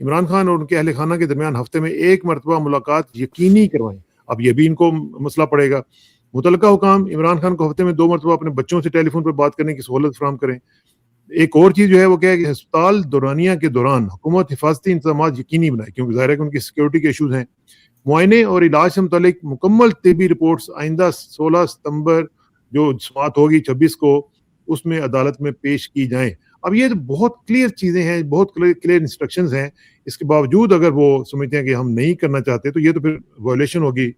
عمران خان اور ان کے اہل خانہ کے درمیان ہفتے میں 1 مرتبہ ملاقات یقینی کروائیں. اب یہ بھی ان کو مسئلہ پڑے گا. متعلقہ حکام عمران خان کو ہفتے میں 2 مرتبہ اپنے بچوں سے ٹیلی فون پر بات کرنے کی سہولت فراہم کریں. ایک اور چیز جو ہے وہ کیا ہے کہ ہسپتال دورانیہ کے دوران حکومت حفاظتی انتظامات یقینی بنائے, کیونکہ ظاہر ہے کہ ان کی سیکیورٹی کے ایشوز ہیں. معائنے اور علاج سے متعلق مکمل طبی رپورٹس آئندہ 16 ستمبر جو سماعت ہوگی 26 کو, اس میں عدالت میں پیش کی جائیں. اب یہ بہت کلیئر چیزیں ہیں, بہت کلیئر انسٹرکشنز ہیں. اس کے باوجود اگر وہ سمجھتے ہیں کہ ہم نہیں کرنا چاہتے تو یہ تو پھر وائلیشن ہوگی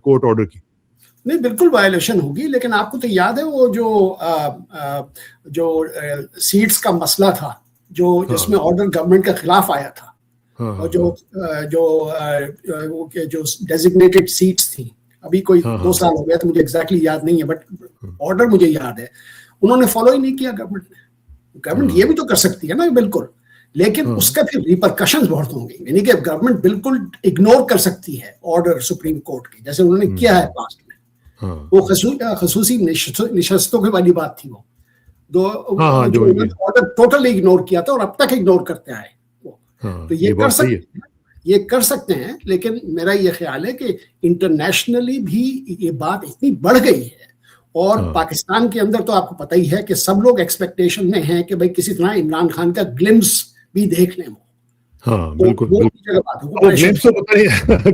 کورٹ آرڈر کی. نہیں, بالکل وائلیشن ہوگی. لیکن آپ کو تو یاد ہے وہ جو سیٹس کا مسئلہ تھا, جو جس میں آرڈر گورنمنٹ کے خلاف آیا تھا, اور جو ڈیزگنیٹڈ سیٹس تھیں, ابھی کوئی 2 سال ہو گیا تو مجھے ایگزیکٹلی یاد نہیں ہے, بٹ آرڈر مجھے یاد ہے. انہوں نے فالو ہی نہیں کیا گورنمنٹ نے. گورنمنٹ یہ بھی تو کر سکتی ہے نا, بالکل, لیکن اس کا پھر ریپرکشنز بہت ہوں گے. یعنی کہ گورنمنٹ بالکل اگنور کر سکتی ہے آرڈر سپریم کورٹ کے, جیسے انہوں نے کیا ہے پاسٹ میں. وہ خصوصی نشستوں کی والی بات تھی, وہ آرڈر ٹوٹلی اگنور کیا تھا اور اب تک اگنور کرتے آئے. تو یہ کر سکتے ہیں, لیکن میرا یہ خیال ہے کہ انٹرنیشنلی بھی یہ بات اتنی بڑھ گئی ہے, اور پاکستان کے اندر تو آپ کو پتہ ہی ہے کہ سب لوگ ایکسپیکٹیشن میں ہیں کہ بھائی کسی طرح عمران خان کا گلمس بھی دیکھ لیں. ہاں بالکل,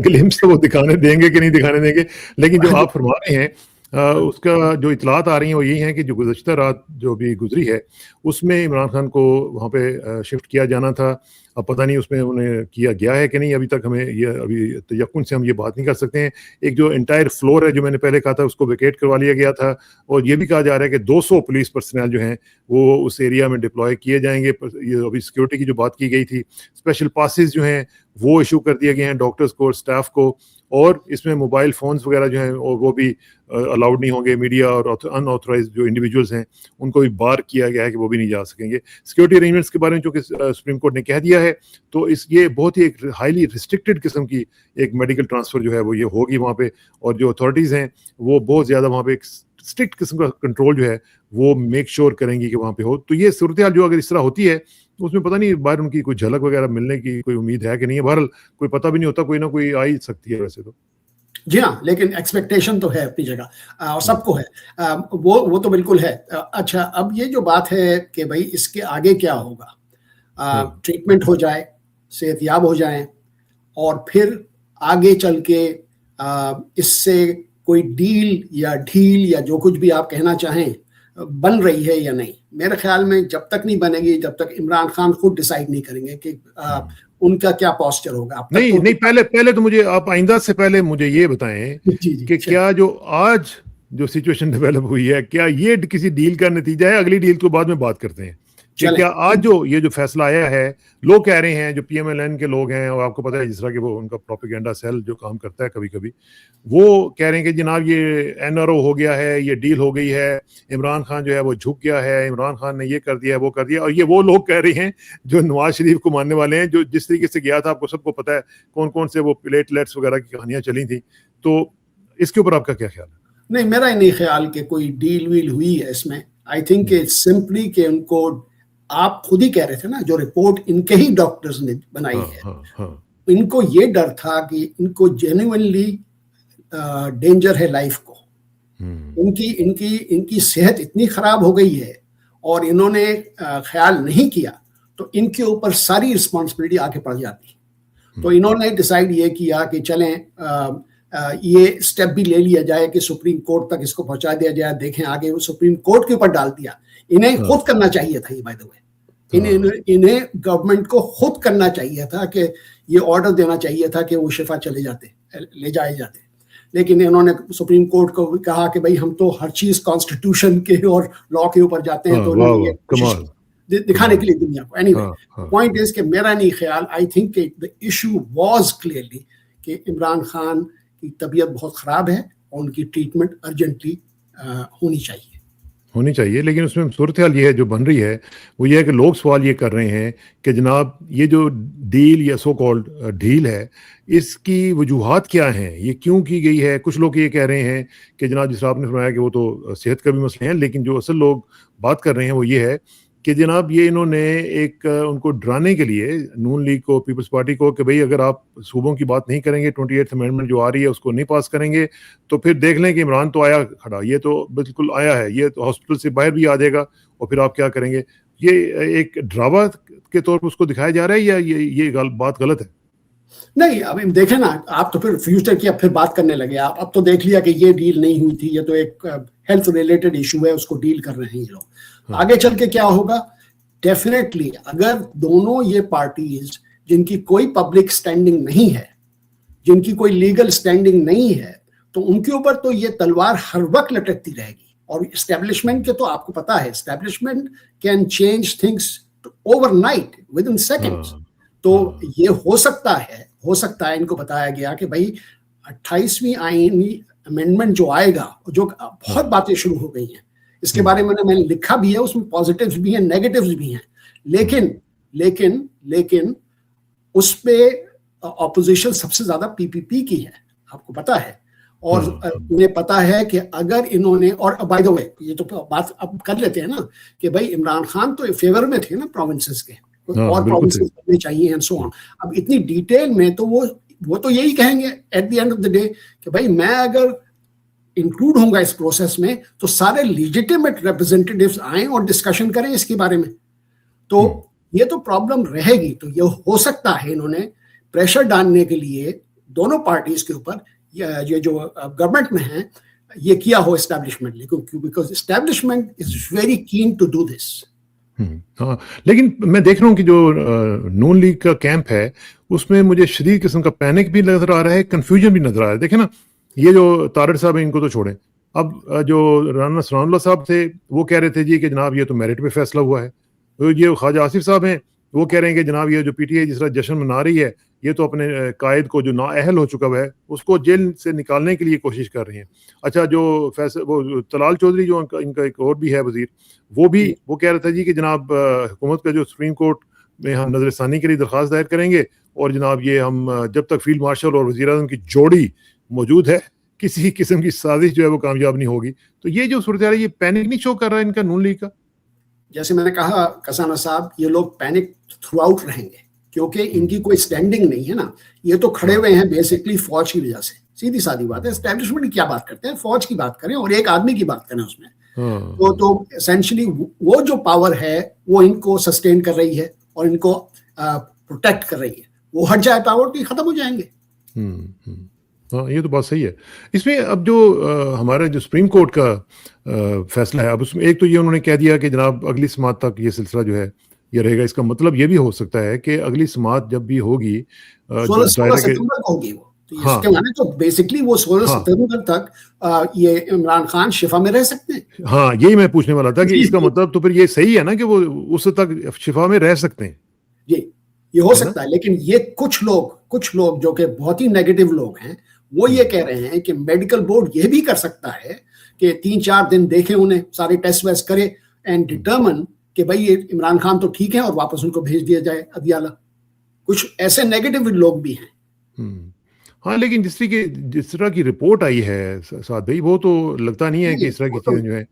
گلمس تو وہ دکھانے دیں گے کہ نہیں دکھانے دیں گے, لیکن جو آپ فرما رہے ہیں اس کا جو اطلاعات آ رہی ہیں وہ یہی ہیں کہ جو گزشتہ رات جو بھی گزری ہے اس میں عمران خان کو وہاں پہ شفٹ کیا جانا تھا. اب پتہ نہیں اس میں انہیں کیا گیا ہے کہ نہیں, ابھی تک ہمیں یہ ابھی یقین سے ہم یہ بات نہیں کر سکتے ہیں. ایک جو انٹائر فلور ہے جو میں نے پہلے کہا تھا اس کو ویکیٹ کروا لیا گیا تھا, اور یہ بھی کہا جا رہا ہے کہ 200 پولیس پرسنل جو ہیں وہ اس ایریا میں ڈپلوائے کیے جائیں گے. یہ ابھی سیکیورٹی کی جو بات کی گئی تھی, اسپیشل پاسز جو ہیں وہ ایشو کر دیے گئے ہیں ڈاکٹرز کو اور اسٹاف کو, اور اس میں موبائل فونز وغیرہ جو ہیں وہ بھی الاؤڈ نہیں ہوں گے. میڈیا اور ان آتھورائز جو انڈیویجولز ہیں ان کو بھی بار کیا گیا ہے کہ وہ بھی نہیں جا سکیں گے. سیکیورٹی ارینجمنٹس کے بارے میں چونکہ سپریم کورٹ نے کہہ دیا ہے, تو یہ بہت ہی ایک ہائیلی ریسٹرکٹڈ قسم کی ایک میڈیکل ٹرانسفر جو ہے وہ یہ ہوگی وہاں پہ, اور جو اتھارٹیز ہیں وہ بہت زیادہ وہاں پہ ایک اسٹرکٹ قسم کا کنٹرول جو ہے وہ میک شور کریں گی کہ وہاں پہ ہو. تو یہ صورتحال جو اگر اس طرح ہوتی ہے اس میں پتہ نہیں باہر ان کی کوئی جھلک وغیرہ ملنے کی کوئی امید ہے کہ نہیں ہے. بہرحال کوئی پتہ بھی نہیں ہوتا, کوئی نہ کوئی آ ہی سکتی ہے ویسے تو. جی ہاں, لیکن ایکسپیکٹیشن تو ہے اپنی جگہ, اور سب کو ہے, وہ تو بالکل ہے. اچھا, اب یہ جو بات ہے کہ بھائی اس کے آگے کیا ہوگا, ٹریٹمنٹ ہو جائے, صحت یاب ہو جائیں, اور پھر آگے چل کے اس سے کوئی ڈیل یا ڈھیل یا جو کچھ بھی آپ کہنا چاہیں بن رہی ہے یا نہیں. میرے خیال میں جب تک نہیں بنے گی, جب تک عمران خان خود ڈیسائیڈ نہیں کریں گے کہ ان کا کیا پوسچر ہوگا. نہیں, پہلے تو مجھے آپ آئندہ سے پہلے مجھے یہ بتائیں کہ کیا جو آج جو سچویشن ڈیولپ ہوئی ہے کیا یہ کسی ڈیل کا نتیجہ ہے؟ اگلی ڈیل کو بعد میں بات کرتے ہیں. کہ کیا آج یہ جو فیصلہ آیا ہے, لوگ کہہ رہے ہیں جو پی ایم ایل این کے لوگ ہیں, اور آپ کو پتہ ہے جس طرح کہ وہ ان کا پروپیگنڈا سیل جو کام کرتا ہے کبھی کبھی, وہ کہہ رہے ہیں کہ جناب یہ این آر او ہو گیا ہے, یہ ڈیل ہو گئی ہے, عمران خان جو ہے وہ جھک گیا ہے, عمران خان نے یہ کر دیا وہ کر دیا. اور یہ وہ لوگ کہہ رہے ہیں جو نواز شریف کو ماننے والے ہیں, جو جس طریقے سے گیا تھا آپ کو سب کو پتہ ہے کون کون سے وہ پلیٹلیٹس وغیرہ کی کہانیاں چلی تھیں. تو اس کے اوپر آپ کا کیا خیال ہے؟ نہیں, میرا ہی نہیں خیال کہ کوئی ڈیل ویل ہوئی ہے اس میں. آئی تھنک کہ سمپلی کہ ان کو, آپ خود ہی کہہ رہے تھے نا, جو رپورٹ ان کے ہی ڈاکٹرز نے بنائی ہے, ان کو یہ ڈر تھا کہ ان کو جینوئنلی ڈینجر ہے لائف کو. ان کی صحت اتنی خراب ہو گئی ہے اور انہوں نے خیال نہیں کیا تو ان کے اوپر ساری رسپانسبلٹی آ کے پڑ جاتی. تو انہوں نے ڈیسائیڈ یہ کیا کہ چلیں یہ اسٹیپ بھی لے لیا جائے کہ سپریم کورٹ تک اس کو پہنچا دیا جائے. دیکھیں آگے وہ سپریم کورٹ کے اوپر ڈال دیا. انہیں خود کرنا چاہیے تھا یہ, بائی دا وے, انہیں گورنمنٹ کو خود کرنا چاہیے تھا کہ یہ آرڈر دینا چاہیے تھا کہ وہ شفا لے جائے جاتے. لیکن انہوں نے سپریم کورٹ کو کہا کہ بھائی ہم تو ہر چیز کانسٹیٹیوشن کے اور لا کے اوپر جاتے ہیں, تو دکھانے کے لیے دنیا کو. اینی وے, پوائنٹ از کہ میرا نہیں خیال, آئی تھنک کہ the issue was clearly کہ عمران خان کی طبیعت بہت خراب ہے اور ان کی ٹریٹمنٹ ارجنٹلی ہونی چاہیے. لیکن اس میں صورتحال یہ ہے جو بن رہی ہے وہ یہ ہے کہ لوگ سوال یہ کر رہے ہیں کہ جناب یہ جو ڈیل یا سو کالڈ ڈیل ہے اس کی وجوہات کیا ہیں, یہ کیوں کی گئی ہے. کچھ لوگ یہ کہہ رہے ہیں کہ جناب جس آپ نے فرمایا کہ وہ تو صحت کا بھی مسئلہ ہے, لیکن جو اصل لوگ بات کر رہے ہیں وہ یہ ہے کہ جناب یہ انہوں نے ایک ان کو ڈرانے کے لیے نون لیگ کو, پیپلز پارٹی کو, کہ بھئی اگر آپ صوبوں کی بات نہیں کریں گے, 28th امینڈمنٹ جو آ رہی ہے اس کو نہیں پاس کریں گے, تو پھر دیکھ لیں کہ عمران تو آیا کھڑا, یہ تو بالکل آیا ہے, یہ تو ہاسپٹل سے باہر بھی آ جائے گا, اور پھر آپ کیا کریں گے. یہ ایک ڈراوا کے طور پر اس کو دکھایا جا رہا ہے یا یہ بات غلط ہے؟ نہیں, اب دیکھیں نا, آپ تو پھر فیوچر کی اب پھر بات کرنے لگے. آپ اب تو دیکھ لیا کہ یہ ڈیل نہیں ہوئی تھی, یہ تو ایک ہیلتھ ریلیٹڈ ایشو ہے, اس کو ڈیل کر رہے ہیں یہ لوگ. آگے چل کے کیا ہوگا, ڈیفینیٹلی اگر دونوں یہ پارٹیز جن کی کوئی پبلک سٹینڈنگ نہیں ہے, جن کی کوئی لیگل سٹینڈنگ نہیں ہے, تو ان کے اوپر تو یہ تلوار ہر وقت لٹکتی رہے گی. اور اسٹیبلشمنٹ کے تو آپ کو پتا ہے, establishment can change things over night with in seconds. تو یہ ہو سکتا ہے ان کو بتایا گیا کہ بھائی 28ویں آئینی امینڈمنٹ جو آئے گا, جو بہت باتیں شروع ہو گئی ہیں اس کے بارے میں نے لکھا بھی ہے, اس میں پازیٹیوز بھی ہیں نیگیٹیوز بھی ہیں, لیکن اس پہ اپوزیشن سب سے زیادہ پی پی پی کی ہے, آپ کو پتا ہے. اور انہیں پتا ہے کہ اگر انہوں نے, اور بائی دا وے یہ تو بات اب کر لیتے ہیں نا کہ بھائی عمران خان تو فیور میں تھے نا پروونسز کے, اور پروونسز کرنے چاہیے اینڈ سو آن. اب اتنی ڈیٹیل میں تو وہ تو یہی کہیں گے at the end of the day کہ بھائی میں اگر انکلوڈ ہوں گا اس پروسیس میں تو سارے لیجیٹیمیٹ ریپرزینٹیوز آئیں اور ڈسکشن کریں اس کے بارے میں. تو یہ تو پرابلم رہے گی. تو یہ ہو سکتا ہے انہوں نے پریشر ڈالنے کے لیے دونوں پارٹیز کے اوپر, یہ جو گورنمنٹ میں ہیں, یہ کیا ہو establishment, because establishment is very keen to do this. ہاں, لیکن میں دیکھ رہا ہوں کہ جو نون لیگ کا کیمپ ہے اس میں مجھے شدید قسم کا پینک بھی نظر آ رہا ہے, کنفیوژن بھی نظر آ رہا ہے. دیکھیں نا, یہ جو طارق صاحب ہیں ان کو تو چھوڑیں, اب جو رانا ثناء اللہ صاحب تھے وہ کہہ رہے تھے جی کہ جناب یہ تو میرٹ پہ فیصلہ ہوا ہے. یہ خواجہ آصف صاحب ہیں وہ کہہ رہے ہیں کہ جناب یہ جو پی ٹی آئی جس طرح جشن منا رہی ہے, یہ تو اپنے قائد کو جو نااہل ہو چکا ہے اس کو جیل سے نکالنے کے لیے کوشش کر رہی ہیں. اچھا, جو وہ طلال چودھری جو ان کا ایک اور بھی ہے وزیر, وہ کہہ رہا تھا جی کہ جناب حکومت کا جو سپریم کورٹ میں ہم نظر ثانی کے لیے درخواست دائر کریں گے, اور جناب یہ ہم جب تک فیلڈ مارشل اور وزیر اعظم کی جوڑی موجود ہے کسی قسم کی سازش جو ہے وہ کامیاب نہیں ہوگی. تو یہ جو صورتحال ہے, یہ پینک نہیں شو کر رہا ہے ان کا نون لیگ کا؟ جیسے میں نے کہا کسانہ صاحب, یہ لوگ پینک تھرو آؤٹ رہیں گے کیونکہ ان کی کوئی سٹینڈنگ نہیں ہے نا. یہ تو کھڑے ہوئے ہیں بیسکلی فوج کی وجہ سے, سیدھی سادی بات ہے. اسٹیبلشمنٹ کی کیا بات کرتے ہیں, فوج کی بات کریں اور ایک آدمی کی بات کریں اس میں. تو اسینشلی وہ جو پاور ہے وہ ان کو سسٹین کر رہی ہے اور ان کو پروٹیکٹ کر رہی ہے. وہ ہٹ جائے پاور تو یہ ختم ہو جائیں گے. ہاں, یہ تو بات صحیح ہے. اس میں اب جو ہمارا جو سپریم کورٹ کا فیصلہ ہے, اب اس میں ایک تو یہ انہوں نے کہہ دیا کہ جناب اگلی سماعت تک یہ سلسلہ جو ہے یہ رہے گا. اس کا مطلب یہ بھی ہو سکتا ہے کہ اگلی سماعت جب بھی ہوگی 16 ستمبر کو ہوگی, وہ اس کے معنی تو بیسکلی وہ 16 ستمبر تک یہ عمران خان شفا میں رہ سکتے ہیں. ہاں, یہی میں پوچھنے والا تھا کہ اس کا مطلب تو پھر یہ صحیح ہے نا کہ وہ اس تک شفا میں رہ سکتے ہیں. جی, یہ ہو سکتا ہے. لیکن یہ کچھ لوگ جو کہ بہت ہی نیگیٹو لوگ ہیں, وہ یہ کہہ رہے ہیں کہ میڈیکل بورڈ یہ بھی کر سکتا ہے کہ 3-4 دن دیکھیں, انہیں سارے ٹیسٹ ویسٹ کرے اینڈ ڈٹرمن کہ بھائی یہ عمران خان تو ٹھیک ہے اور واپس ان کو بھیج دیا جائے ادیالہ. کچھ ایسے نیگیٹو لوگ بھی ہیں. ہاں, لیکن جس طرح کی رپورٹ آئی ہے سعد بھائی, وہ تو لگتا نہیں ہے کہ اس طرح کی چیزیں جو ہیں,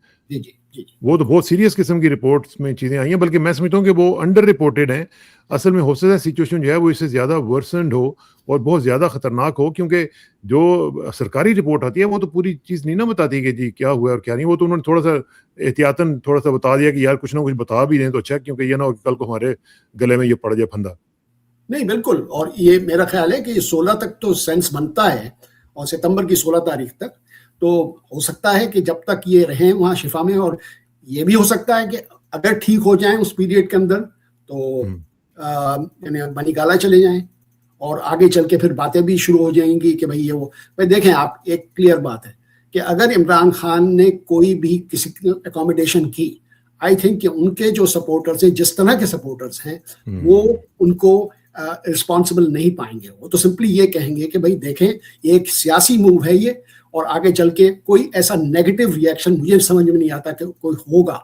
وہ تو بہت سیریس قسم کی رپورٹس میں چیزیں آئی ہیں, بلکہ میں سمجھتا ہوں کہ وہ انڈر رپورٹڈ ہیں. اصل میں ہو سکتا ہے سچویشن جو ہے وہ اس سے زیادہ ورسنڈ ہو اور بہت زیادہ خطرناک ہو, کیونکہ جو سرکاری رپورٹ آتی ہے وہ تو پوری چیز نہیں نا بتاتی کہ جی کیا ہوا اور کیا نہیں. وہ تو انہوں نے تھوڑا سا احتیاطاً تھوڑا سا بتا دیا کہ یار کچھ نہ کچھ بتا بھی دیں تو اچھا, کیونکہ یہ نہ ہو کہ کل کو ہمارے گلے میں یہ پڑ جائے پھندا. نہیں, بالکل. اور یہ میرا خیال ہے کہ یہ 16 تک تو سینس بنتا ہے, اور ستمبر کی 16 تاریخ تک تو ہو سکتا ہے کہ جب تک یہ رہیں وہاں شفا میں. اور یہ بھی ہو سکتا ہے کہ اگر ٹھیک ہو جائیں اس پیریڈ کے اندر تو یعنی بنی گالا چلے جائیں, اور آگے چل کے پھر باتیں بھی شروع ہو جائیں گی کہ بھئی یہ وہ. بھائی دیکھیں آپ, ایک کلیئر بات ہے کہ اگر عمران خان نے کوئی بھی کسی اکوموڈیشن کی, آئی تھنک کہ ان کے جو سپورٹرز ہیں, جس طرح کے سپورٹرز ہیں, وہ ان کو رسپانسبل نہیں پائیں گے. وہ تو سمپلی یہ کہیں گے کہ بھئی دیکھیں یہ ایک سیاسی موو ہے یہ, اور آگے چل کے کوئی ایسا نیگیٹو ریئیکشن مجھے سمجھ میں نہیں آتا کہ کوئی ہوگا.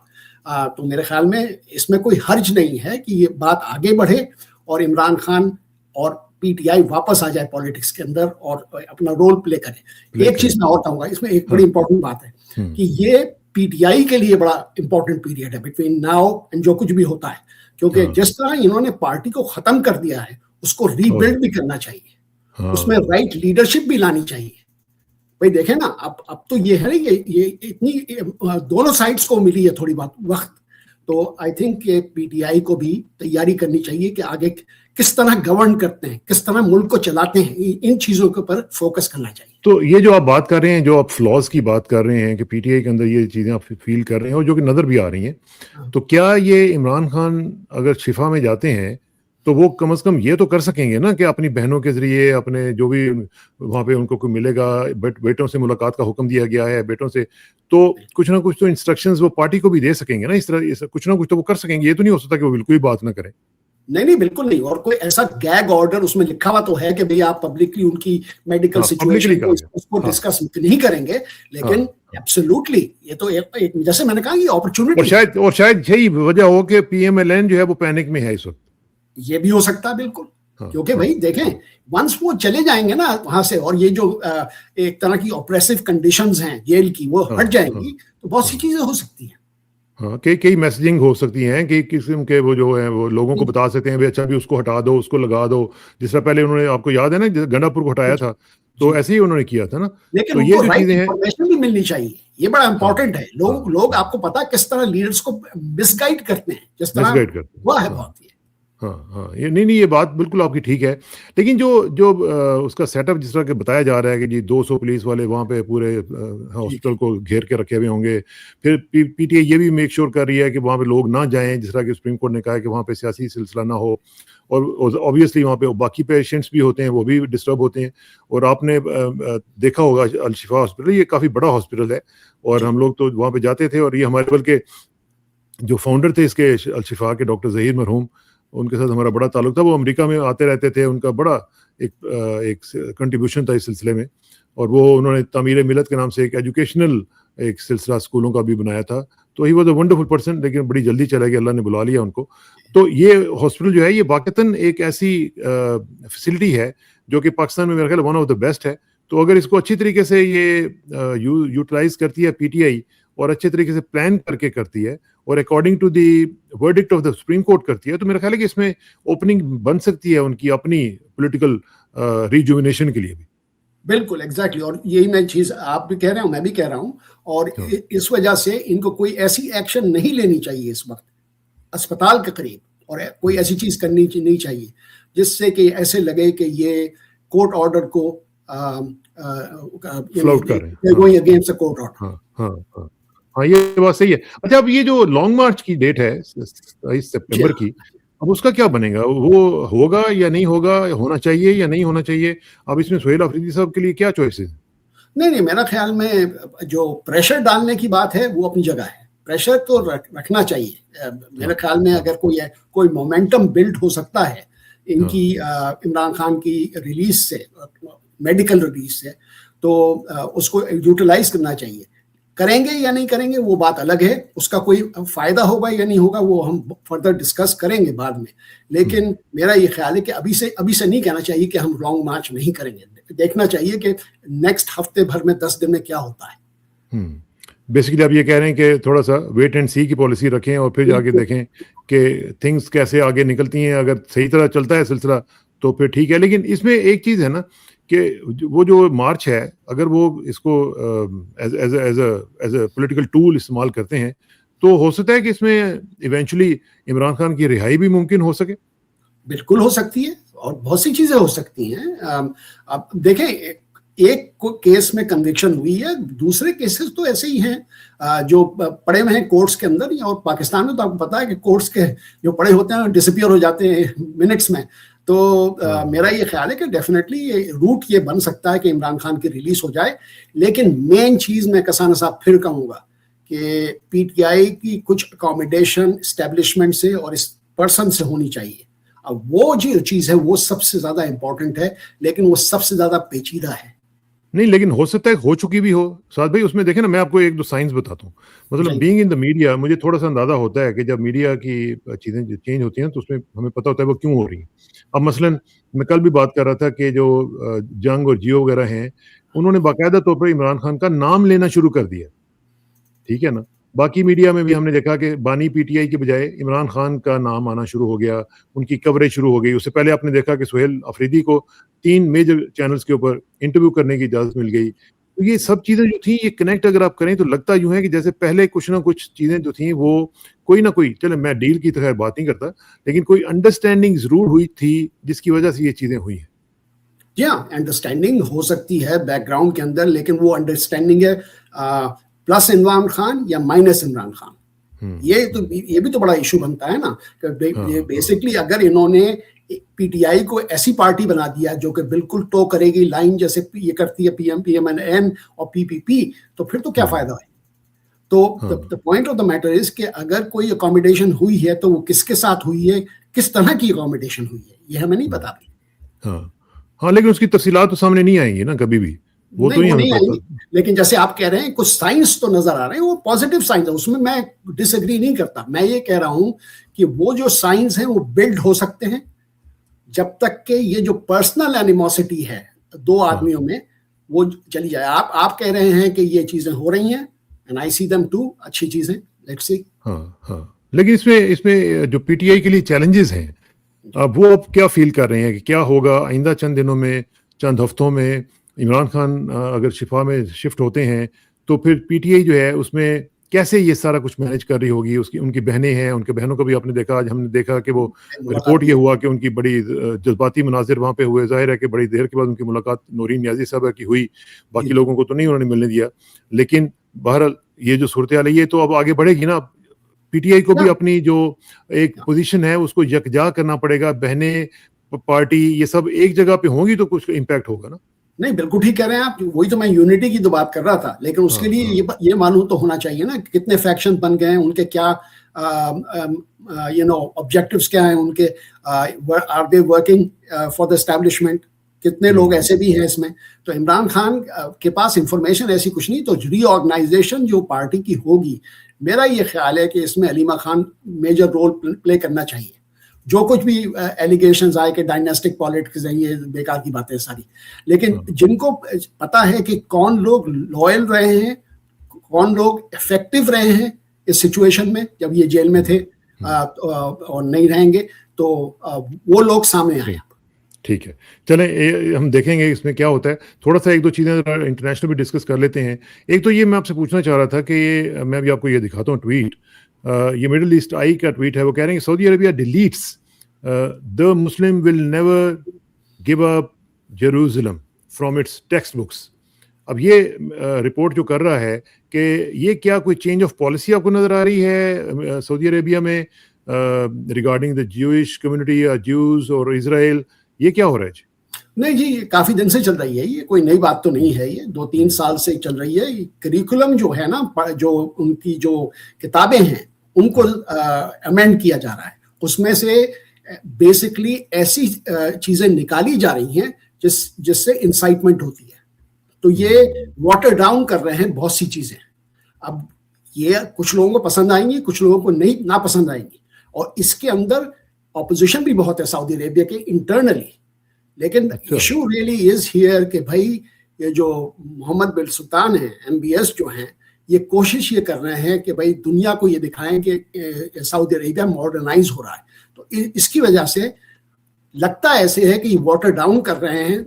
تو میرے خیال میں اس میں کوئی حرج نہیں ہے کہ یہ بات آگے بڑھے اور عمران خان اور پی ٹی آئی واپس آ جائے پالیٹکس کے اندر اور اپنا رول پلے کرے. ایک چیز میں اور کہوں گا اس میں, ایک بڑی امپورٹنٹ بات ہے کہ یہ پی ٹی آئی کے لیے بڑا امپورٹنٹ پیریڈ ہے بٹوین ناؤ اینڈ جو کچھ بھی ہوتا ہے, کیونکہ جس طرح انہوں نے پارٹی کو ختم کر دیا ہے اس کو ری بلڈ بھی کرنا چاہیے, اس میں رائٹ لیڈرشپ بھی لانی چاہیے. بھائی دیکھیں نا, اب تو یہ ہے یہ اتنی دونوں سائڈس کو ملی ہے تھوڑی بات وقت, تو آئی تھنک کہ پی ٹی آئی کو بھی تیاری کرنی چاہیے کہ آگے کس طرح گورن کرتے ہیں, کس طرح ملک کو چلاتے ہیں, ان چیزوں کے اوپر فوکس کرنا چاہیے. تو یہ جو آپ بات کر رہے ہیں, جو آپ فلاز کی بات کر رہے ہیں کہ پی ٹی آئی کے اندر یہ چیزیں آپ فیل کر رہے ہیں اور جو کہ نظر بھی آ رہی ہیں, تو کیا یہ عمران خان اگر شفا میں جاتے ہیں تو وہ کم از کم یہ تو کر سکیں گے نا کہ اپنی بہنوں کے ذریعے, اپنے جو بھی وہاں پہ ان کو کوئی ملے گا, بیٹوں سے ملاقات کا حکم دیا گیا ہے بیٹوں سے, تو کچھ نہ کچھ تو انسٹرکشنز وہ پارٹی کو بھی دے سکیں گے نا, اس طرح کچھ نہ کچھ تو وہ کر سکیں گے. یہ تو نہیں ہو سکتا کہ وہ بالکل ہی بات نہ کریں. نہیں بالکل نہیں, اور کوئی ایسا گیگ آرڈر اس میں لکھا ہوا تو ہے کہ بھئی آپ پبلکلی ان کی میڈیکل سچویشن کو ڈسکس نہیں کریں گے, لیکن ایبسولوٹلی یہ تو ایک جیسے میں نے کہا یہ اپرچونٹی, اور شاید یہی وجہ ہو کہ پی ایم ایل این جو ہے وہ پینک میں ہے اس وقت. یہ بھی ہو سکتا ہے بالکل, کیونکہ بھائی دیکھیں ونس وہ چلے جائیں گے نا وہاں سے, اور یہ جو ایک طرح کی اپریسو کنڈیشنز ہیں جیل کی وہ ہٹ جائیں گی, تو بہت سی چیزیں ہو سکتی ہیں. ہاں, کئی میسیجنگ ہو سکتی ہیں کہ قسم کے وہ جو ہیں وہ لوگوں کو بتا سکتے ہیں اچھا بھی اس کو ہٹا دو, اس کو لگا دو, جس طرح پہلے انہوں نے, آپ کو یاد ہے نا گنڈا پور کو ہٹایا تھا, تو ایسے ہی انہوں نے کیا تھا نا. لیکن تو ان یہ کو جو رائٹ چیزیں ہیں انفارمیشن بھی ملنی چاہیے, یہ بڑا امپورٹنٹ ہے. لوگ آپ کو پتا کس طرح لیڈرز کو مس گائڈ کرتے ہیں, جس طرح وہ ہے بہت. ہاں یہ نہیں یہ بات بالکل آپ کی ٹھیک ہے, لیکن جو اس کا سیٹ اپ جس طرح کہ بتایا جا رہا ہے کہ جی 200 پولیس والے وہاں پہ پورے ہاسپٹل کو گھیر کے رکھے ہوئے ہوں گے, پھر پی ٹی آئی یہ بھی میک شور کر رہی ہے کہ وہاں پہ لوگ نہ جائیں, جس طرح کہ سپریم کورٹ نے کہا ہے کہ وہاں پہ سیاسی سلسلہ نہ ہو, اور اوبیسلی وہاں پہ باقی پیشنٹس بھی ہوتے ہیں, وہ بھی ڈسٹرب ہوتے ہیں. اور آپ نے دیکھا ہوگا الشفا ہاسپٹل یہ کافی بڑا ہاسپٹل ہے, اور ہم لوگ تو وہاں پہ جاتے تھے, اور یہ ہمارے بلکہ جو فاؤنڈر تھے اس کے الشفا کے ڈاکٹر ظہیر مرحوم, ان کے ساتھ ہمارا بڑا تعلق تھا. وہ امریکہ میں آتے رہتے تھے, ان کا بڑا ایک کنٹریبیوشن تھا اس سلسلے میں, اور وہ انہوں نے تعمیر ملت کے نام سے ایک ایجوکیشنل ایک سلسلہ اسکولوں کا بھی بنایا تھا. تو he was a wonderful person, لیکن بڑی جلدی چلا گیا, اللہ نے بلا لیا ان کو. تو یہ ہاسپٹل جو ہے یہ واقعتاً ایک ایسی فیسلٹی ہے جو کہ پاکستان میں میرا خیال ون آف دا بیسٹ ہے. تو اگر اس کو اچھی طریقے سے یہ یوٹیلائز کرتی ہے پی ٹی آئی, اور اچھے طریقے سے پلان کر کے کرتی ہے, اور according to the verdict of the Supreme Court کرتی ہے, تو میرا خیال ہے کہ اس میں اوپننگ بن سکتی ہے ان کی اپنی پولیٹیکل ریجوینیشن کے لیے بھی. بالکل ایگزیکٹلی, اور یہی میں چیز آپ بھی کہہ رہے ہوں, میں بھی کہہ رہا ہوں, اور اس وجہ سے ان کو کوئی ایسی ایکشن نہیں لینی چاہیے اس وقت اسپتال کے قریب, اور کوئی ایسی چیز کرنی نہیں چاہیے جس سے کہ ایسے لگے کہ یہ کورٹ آرڈر کو فلاؤٹ کر رہے ہیں, گوئنگ اگینسٹ کورٹ آرڈر. ہاں یہ بات صحیح ہے. اچھا, اب یہ جو لانگ مارچ کی ڈیٹ ہے 27 سپٹمبر کی, اب اس کا کیا بنے گا, وہ ہوگا یا نہیں ہوگا, ہونا چاہیے یا نہیں ہونا چاہیے؟ اب اس میں سہیل آفریدی صاحب کے لیے کیا چوائس ہے؟ نہیں میرا خیال میں جو پریشر ڈالنے کی بات ہے وہ اپنی جگہ ہے, پریشر تو رکھنا چاہیے. میرے خیال میں اگر کوئی مومنٹم بلڈ ہو سکتا ہے ان کی عمران خان کی ریلیز سے, میڈیکل ریلیز سے, تو اس کو یوٹیلائز کرنا چاہیے. کریں گے یا نہیں کریں گے وہ بات الگ ہے, اس کا کوئی فائدہ ہوگا یا نہیں ہوگا وہ ہم فردر ڈسکس کریں گے بعد میں. لیکن میرا یہ خیال ہے کہ ابھی سے نہیں کہنا چاہیے کہ ہم لانگ مارچ نہیں کریں گے. دیکھنا چاہیے کہ نیکسٹ ہفتے بھر میں 10 دن میں کیا ہوتا ہے. بیسیکلی آپ یہ کہہ رہے ہیں کہ تھوڑا سا ویٹ اینڈ سی کی پالیسی رکھیں, اور پھر جا کے دیکھیں کہ تھنگس کیسے آگے نکلتی ہیں. اگر صحیح طرح چلتا ہے سلسلہ تو پھر ٹھیک ہے, لیکن اس میں ایک چیز ہے نا کہ وہ جو مارچ ہے, اگر وہ اس کو ایز اے پولیٹیکل ٹول استعمال کرتے ہیں تو ہو سکتا ہے کہ اس میں ایونچولی عمران خان کی رہائی بھی ممکن ہو سکے. بالکل ہو سکتی ہے, اور بہت سی چیزیں ہو سکتی ہیں. اب دیکھیں ایک کیس میں کنوکشن ہوئی ہے, دوسرے کیسز تو ایسے ہی ہیں جو پڑے ہوئے ہیں کورٹس کے اندر, اور پاکستان میں تو آپ کو پتا ہے کہ کورٹس کے جو پڑے ہوتے ہیں ڈسپیئر ہو جاتے ہیں منٹس میں. تو میرا یہ خیال ہے کہ ڈیفینیٹلی روٹ یہ بن سکتا ہے کہ عمران خان کی ریلیز ہو جائے. لیکن مین چیز میں کسان صاحب پھر کہوں گا کہ پی ٹی آئی کی کچھ اکاموڈیشن اسٹیبلشمنٹ سے اور اس پرسن سے ہونی چاہیے. اب وہ جو چیز ہے وہ سب سے زیادہ امپورٹنٹ ہے, لیکن وہ سب سے زیادہ پیچیدہ ہے. نہیں, لیکن ہو سکتا ہے ہو چکی بھی ہو سعد بھائی. اس میں دیکھیں نا, میں آپ کو ایک دو سائنس بتاتا ہوں. مطلب بینگ ان دا میڈیا, مجھے تھوڑا سا اندازہ ہوتا ہے کہ جب میڈیا کی چیزیں چینج ہوتی ہیں تو اس میں ہمیں پتہ ہوتا ہے وہ کیوں ہو رہی ہیں. اب مثلاً میں کل بھی بات کر رہا تھا کہ جو جنگ اور جیو وغیرہ ہیں, انہوں نے باقاعدہ طور پر عمران خان کا نام لینا شروع کر دیا. ٹھیک ہے نا. باقی میڈیا میں بھی ہم نے دیکھا کہ بانی پی ٹی آئی کے بجائے عمران خان کا نام آنا شروع ہو گیا, ان کی کوریج شروع ہو گئی. اس سے پہلے آپ نے دیکھا کہ سہیل افریدی کو 3 میجر چینلز کے اوپر انٹرویو کرنے کی اجازت مل گئی. تو یہ سب چیزیں جو تھیں یہ کنیکٹ اگر آپ کریں تو لگتا یوں ہے کہ جیسے پہلے کچھ نہ کچھ چیزیں جو تھیں وہ کوئی نہ کوئی, چلے میں ڈیل کی تو خیر بات نہیں کرتا, لیکن کوئی انڈرسٹینڈنگ ضرور ہوئی تھی جس کی وجہ سے یہ چیزیں ہوئی ہیں. جی ہاں, انڈرسٹینڈنگ ہو سکتی ہے بیک گراؤنڈ کے اندر, لیکن وہ انڈرسٹینڈنگ ہے پلس عمران خان یا مائنس عمران خان. یہ بھی تو بڑا ایشو بنتا ہے نا کہ بیسکلی اگر انہوں نے پی ٹی آئی کو ایسی پارٹی بنا دیا جو کہ بالکل ٹو کرے گی لائن جیسے یہ کرتی ہے پی ایم این ایم اور پی پی پی, تو پھر تو کیا فائدہ ہے. تو point of the matter is کہ اگر کوئی اکوموڈیشن ہوئی ہے تو وہ کس کے ساتھ ہوئی ہے, کس طرح کی اکوموڈیشن ہوئی ہے, یہ ہمیں نہیں پتا. ہاں لیکن اس کی تفصیلات تو سامنے نہیں آئیں گی نا کبھی بھی, وہ تو نہیں آئیں گی. لیکن جیسے آپ کہہ رہے ہیں کچھ سائنس تو نظر آ رہے ہیں, وہ پازیٹیو سائنس ہے, اس میں ڈس ایگری نہیں کرتا. میں یہ کہہ رہا ہوں کہ وہ جو سائنس ہیں وہ بلڈ ہو سکتے ہیں جب تک کہ یہ جو پرسنل اینیموسٹی ہے دو آدمیوں میں وہ چلی جائے. آپ کہہ رہے ہیں کہ یہ چیزیں ہو رہی ہیں and I see them too, اچھی چیزیں, let's see. ہاں لیکن اس میں جو پی ٹی آئی کے لیے چیلنجز ہیں وہ اب کیا فیل کر رہے ہیں کہ کیا ہوگا آئندہ چند دنوں میں, چند ہفتوں میں عمران خان اگر شفا میں شفٹ ہوتے ہیں تو پھر پی ٹی آئی جو ہے اس میں کیسے یہ سارا کچھ مینج کر رہی ہوگی. ان کی بہنیں ہیں, ان کے بہنوں کو بھی آپ نے دیکھا, آج ہم نے دیکھا کہ وہ رپورٹ یہ ہوا کہ ان کی بڑی جذباتی مناظر وہاں پہ ہوئے. ظاہر ہے کہ بڑی دیر کے بعد ان کی ملاقات نورین نیازی صاحبہ کی ہوئی, باقی لوگوں کو تو نہیں انہوں نے ملنے دیا. لیکن بہرحال یہ جو صورتحال ہے یہ تو اب آگے بڑھے گی نا. پی ٹی آئی کو بھی اپنی جو ایک پوزیشن ہے اس کو یکجا کرنا پڑے گا. بہنیں, پارٹی, یہ سب ایک جگہ پہ ہوں گی تو کچھ امپیکٹ ہوگا نا. نہیں بالکل ٹھیک کہہ رہے ہیں آپ, وہی تو میں یونٹی کی تو بات کر رہا تھا. لیکن اس کے لیے یہ معلوم تو ہونا چاہیے نا کتنے فیکشن بن گئے ہیں, ان کے کیا آبجیکٹیوز کیا ہیں ان کے, are they working for the establishment, کتنے لوگ ایسے بھی ہیں اس میں. تو عمران خان کے پاس انفارمیشن ایسی کچھ نہیں, تو ری آرگنائزیشن جو پارٹی کی ہوگی, میرا یہ خیال ہے کہ اس میں Alima Khan major role play کرنا چاہیے. جو کچھ بھی ایلیگیشنز آئے کہ ڈائناسٹک پالیٹکس ہیں, یہ بیکار کی باتیں ساری. لیکن جن کو پتا ہے کہ کون لوگ لوئل رہے ہیں, کون لوگ افیکٹو رہے ہیں اس سچویشن میں جب یہ جیل میں تھے اور نہیں رہیں گے, تو وہ لوگ سامنے آئے. ٹھیک ہے, چلیں ہم دیکھیں گے اس میں کیا ہوتا ہے. تھوڑا سا ایک دو چیزیں انٹرنیشنل بھی ڈسکس کر لیتے ہیں. ایک تو یہ میں آپ سے پوچھنا چاہ رہا تھا کہ میں بھی آپ کو یہ دکھاتا ہوں ٹویٹ, یہ مڈل ایسٹ آئی کا ٹویٹ ہے. وہ کہہ رہے ہیں کہ Saudi Arabia deletes the Muslim will never give up Jerusalem from its textbooks. اب یہ رپورٹ جو کر رہا ہے کہ یہ کیا کوئی چینج آف پالیسی آپ کو نظر آ رہی ہے سعودی عربیہ میں ریگارڈنگ دا جوئش کمیونٹی یا جوز اور اسرائیل, یہ کیا ہو رہا ہے جی؟ نہیں جی, یہ کافی دن سے چل رہی ہے, یہ کوئی نئی بات تو نہیں ہے, یہ 2-3 سال سے چل رہی ہے. کریکولم جو ہے نا, جو ان کی جو کتابیں ہیں ان کو امینڈ کیا جا رہا ہے. اس میں سے بیسکلی ایسی چیزیں نکالی جا رہی ہیں جس سے انسائٹمنٹ ہوتی ہے. تو یہ واٹر ڈاؤن کر رہے ہیں بہت سی چیزیں. اب یہ کچھ لوگوں کو پسند آئیں گی, کچھ لوگوں کو نہیں ناپسند آئیں گی, اور اس کے اندر اپوزیشن بھی بہت ہے سعودی عربیہ کے انٹرنلی. لیکن ایشو ریئلی از ہیئر کہ بھائی یہ جو محمد بن سلطان ہیں, MBS جو ہیں, یہ کوشش یہ کر رہے ہیں کہ بھائی دنیا کو یہ دکھائیں کہ سعودی عربیہ ماڈرنائز ہو رہا ہے. تو اس کی وجہ سے لگتا ایسے ہے کہ یہ واٹر ڈاؤن کر رہے ہیں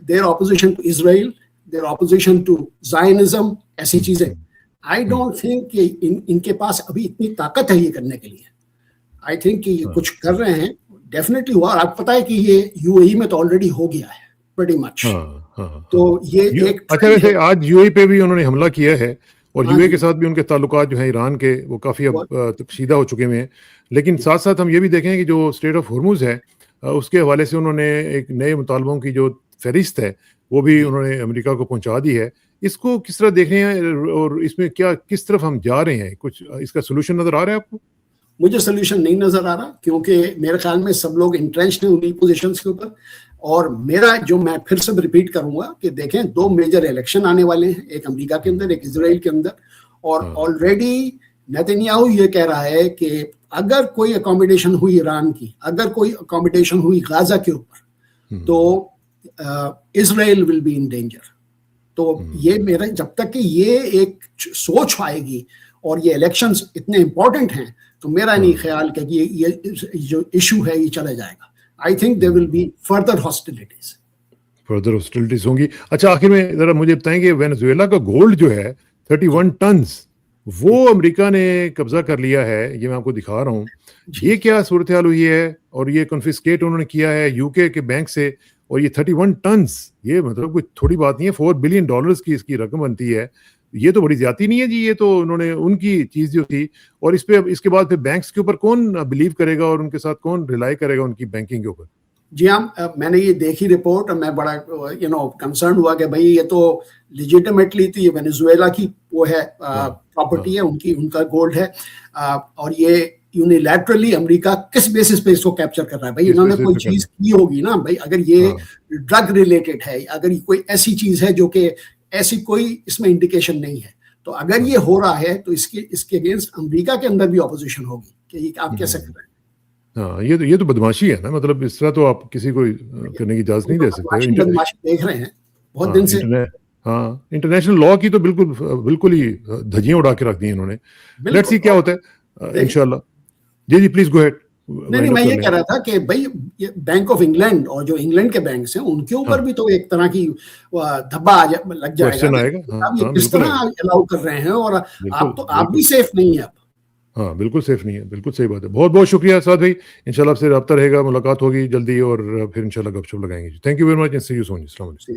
their opposition to Israel, their opposition to Zionism, ایسی چیزیں. I don't think کہ ان کے پاس ابھی اتنی طاقت ہے یہ کرنے کے لیے. I think کہ یہ کچھ کر رہے ہیں, ڈیفینیٹلی ہوا. اور آپ پتہ ہے کہ یہ UAE میں تو آلریڈی ہو گیا ہے pretty much. تو یہ ایک اچھا, ویسے آج UAE پہ بھی انہوں نے حملہ کیا ہے, اور UAE کے ساتھ بھی ان کے تعلقات جو ہیں ایران کے وہ کافی اب تکشیدہ ہو چکے ہیں. لیکن ساتھ ساتھ ہم یہ بھی دیکھیں کہ جو اسٹریٹ آف ہرمز ہے اس کے حوالے سے انہوں نے ایک نئے مطالبوں کی جو فہرست ہے وہ بھی انہوں نے امریکہ کو پہنچا دی ہے. اس کو کس طرح دیکھ رہے ہیں, اور اس میں کیا کس طرف ہم جا رہے ہیں, کچھ اس کا سولوشن نظر آ رہا ہے آپ کو؟ مجھے سولوشن نہیں نظر آ رہا, کیونکہ میرے خیال میں سب لوگ انٹرنچڈ ہیں انہی پوزیشنز کے اوپر. اور میرا جو میں پھر سے ریپیٹ کروں گا کہ دیکھیں 2 میجر الیکشن آنے والے ہیں, ایک امریکہ کے اندر, ایک اسرائیل کے اندر. اور آلریڈی نیتنیاہو یہ کہہ رہا ہے کہ اگر کوئی اکوموڈیشن ہوئی ایران کی, اگر کوئی اکوموڈیشن ہوئی غازہ کے اوپر, تو اسرائیل ول بی ان ڈینجر. تو یہ میرا جب تک کہ یہ ایک سوچ آئے گی اور یہ الیکشنز اتنے امپورٹنٹ ہیں تو میرا نہیں خیال کہ یہ جو ایشو ہے یہ چلا جائے گا. I think there will be further hostilities ہوں گی. اچھا آخر میں ذرا مجھے بتائیں کہ وینزویلا کا گولڈ جو ہے 31 ٹنز وہ امریکہ نے قبضہ کر لیا ہے, یہ میں آپ کو دکھا رہا ہوں. یہ کیا صورتحال ہوئی ہے؟ اور یہ کنفسکیٹ انہوں نے کیا ہے یو کے بینک سے, اور یہ 31 ٹنز, یہ مطلب کوئی تھوڑی بات نہیں ہے. $4 بلین کی اس کی رقم بنتی ہے. یہ تو بڑی زیادتی نہیں ہے جی, یہ تو انہوں نے ان کی چیز جو تھی. اور اس کے بعد پھر بینکس کے اوپر کون بلیو کرے گا اور ان کے ساتھ کون ریلائی کرے گا ان کی بینکنگ کے اوپر؟ جی ہاں, میں نے یہ دیکھی رپورٹ اور میں بڑا کنسرن ہوا کہ بھائی یہ تو لیجیٹمیٹلی تو یہ وینزویلا کی وہ ہے پراپرٹی ہے, ان کا گولڈ ہے, اور یہ یونیلیٹرلی امریکہ کس بیسس پہ اس کو کیپچر کر رہا ہے؟ بھائی انہوں نے کوئی چیز کی ہوگی نا بھائی, اگر یہ ڈرگ ریلیٹڈ ہے, اگر کوئی ایسی چیز ہے جو کہ ایسی کوئی اس میں انڈیکیشن نہیں ہے, تو اگر یہ ہو رہا ہے تو اس کے اگینسٹ امریکہ کے اندر بھی اپوزیشن ہوگی کہ یہ آپ کیسے کر رہے ہیں. ہاں یہ تو بدماشی ہے نا, مطلب اس طرح تو آپ کسی کو کرنے کی اجازت نہیں دے سکتے. دیکھ رہے ہیں بہت دن سے. ہاں انٹرنیشنل لاء کی تو بالکل ہی دھجیاں اڑا کے رکھ دی انہوں نے. لیٹس سی کیا ہوتا ہے انشاءاللہ. جی پلیز گو ہیڈ. نہیں میں یہ کہہ رہا تھا کہ بھائی بینک آف انگلینڈ اور جو انگلینڈ کے بینکس ہیں ان کے اوپر بھی تو ایک طرح کی دھبا لگ جائے گا. آپ یہ کس طرح الاؤ کر رہے ہیں, اور آپ بھی سیف نہیں ہیں اب. ہاں بالکل سیف نہیں ہے, بالکل صحیح بات ہے. بہت بہت شکریہ سعد بھائی, انشاءاللہ آپ سے رابطہ رہے گا, ملاقات ہوگی جلدی اور پھر انشاءاللہ گپ شپ لگائیں گے. Thank you very much. See you soon. السلام علیکم.